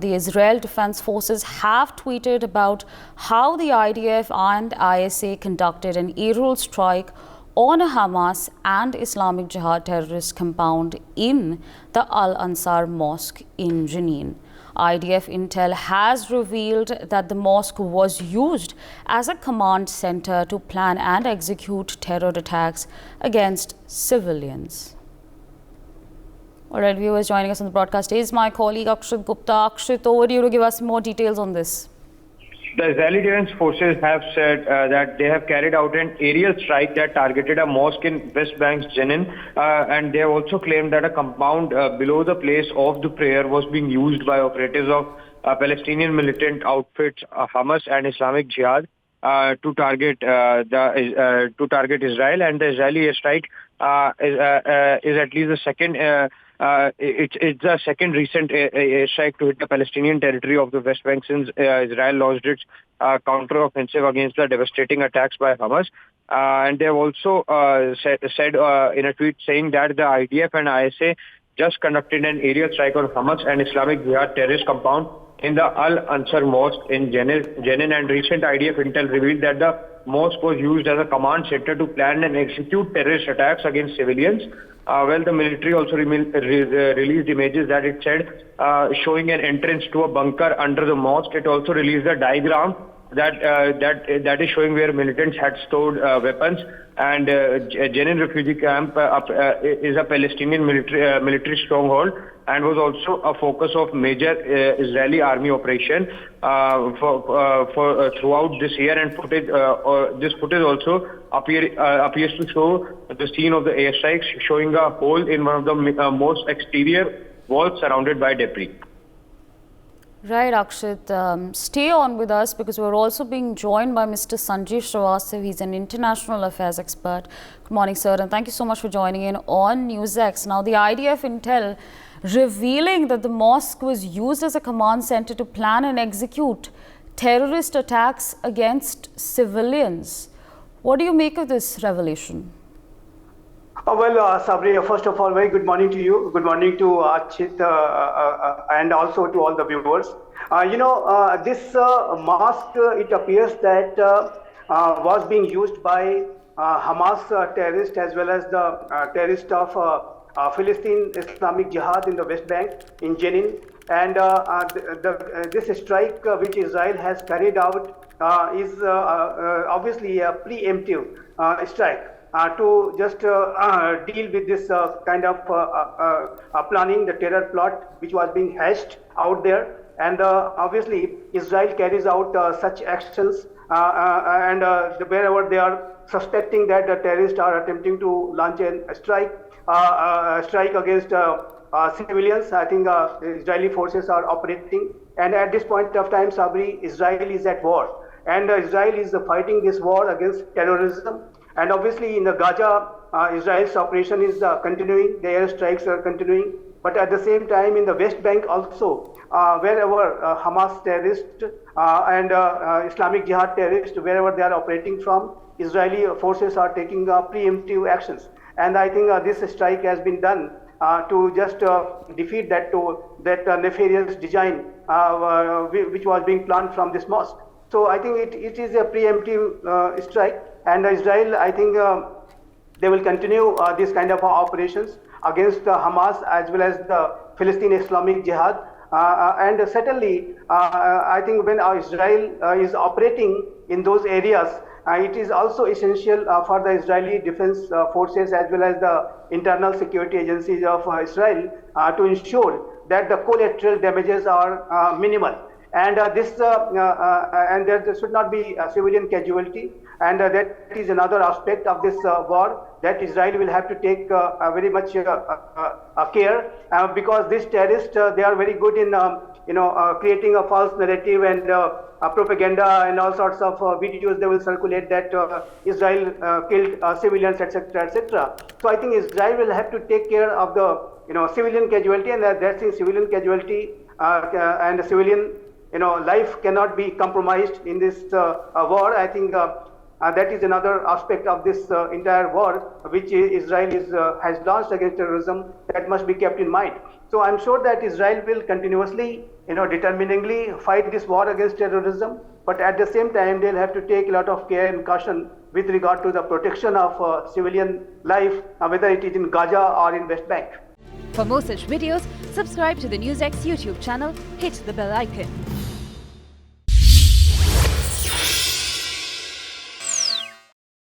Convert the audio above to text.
The Israel Defense Forces have tweeted about how the IDF and ISA conducted an aerial strike on a Hamas and Islamic Jihad terrorist compound in the Al-Ansar Mosque in Jenin. IDF intel has revealed that the mosque was used as a command center to plan and execute terror attacks against civilians. All right, viewers, joining us on the broadcast is my colleague Akshit Gupta. Akshit, over to you to give us more details on this. The Israeli Defense Forces have said that they have carried out an aerial strike that targeted a mosque in West Bank's Jenin, and they have also claimed that a compound below the place of the prayer was being used by operatives of Palestinian militant outfits Hamas and Islamic Jihad to target Israel. And the Israeli airstrike is at least the second. It's the second recent airstrike to hit the Palestinian territory of the West Bank since Israel launched its counter-offensive against the devastating attacks by Hamas. And they have also said in a tweet saying that the IDF and ISA just conducted an aerial strike on Hamas and Islamic Jihad terrorist compound in the Al-Ansar Mosque in Jenin, and recent IDF intel revealed that the mosque was used as a command center to plan and execute terrorist attacks against civilians. The military also released images that it said showing an entrance to a bunker under the mosque. It also released a diagram that is showing where militants had stored weapons. And Jenin refugee camp is a Palestinian military stronghold and was also a focus of major Israeli army operation for throughout this year. And this footage also appears to show the scene of the airstrikes, showing a hole in one of the most exterior walls surrounded by debris. Right, Akshit. Stay on with us because we're also being joined by Mr. Sanjeev Srivastav. He's an international affairs expert. Good morning, sir, and thank you so much for joining in on NewsX. Now, the IDF intel revealing that the mosque was used as a command center to plan and execute terrorist attacks against civilians. What do you make of this revelation? Sabri, first of all, very good morning to you. Good morning to Achit and also to all the viewers. This mosque, it appears that was being used by Hamas terrorists as well as the terrorists of Philistine Islamic Jihad in the West Bank in Jenin. And this strike which Israel has carried out is obviously a preemptive strike. To just deal with this kind of planning, the terror plot which was being hashed out there. And obviously, Israel carries out such actions and wherever they are suspecting that the terrorists are attempting to launch a strike against civilians. I think Israeli forces are operating. And at this point of time, Sabri, Israel is at war. And Israel is fighting this war against terrorism. And obviously in the Gaza, Israel's operation is continuing, the airstrikes are continuing. But at the same time in the West Bank also, wherever Hamas terrorists and Islamic Jihad terrorists, wherever they are operating from, Israeli forces are taking preemptive actions. And I think this strike has been done to just defeat that nefarious design which was being planned from this mosque. So I think it is a preemptive strike. And Israel, I think they will continue this kind of operations against Hamas as well as the Philistine Islamic Jihad. And certainly, I think when Israel is operating in those areas, it is also essential for the Israeli defense forces as well as the internal security agencies of Israel to ensure that the collateral damages are minimal. And and there should not be a civilian casualty. And that is another aspect of this war that Israel will have to take very much care because these terrorists, they are very good in creating a false narrative and propaganda and all sorts of videos they will circulate that Israel killed civilians, etc., etc. So I think Israel will have to take care of the civilian casualty, and that's in civilian casualty and civilian life cannot be compromised in this war. I think that is another aspect of this entire war which Israel has launched against terrorism that must be kept in mind. So I'm sure that Israel will continuously determiningly fight this war against terrorism. But at the same time, they'll have to take a lot of care and caution with regard to the protection of civilian life, whether it is in Gaza or in West Bank. For more such videos, subscribe to the NewsX YouTube channel, hit the bell icon.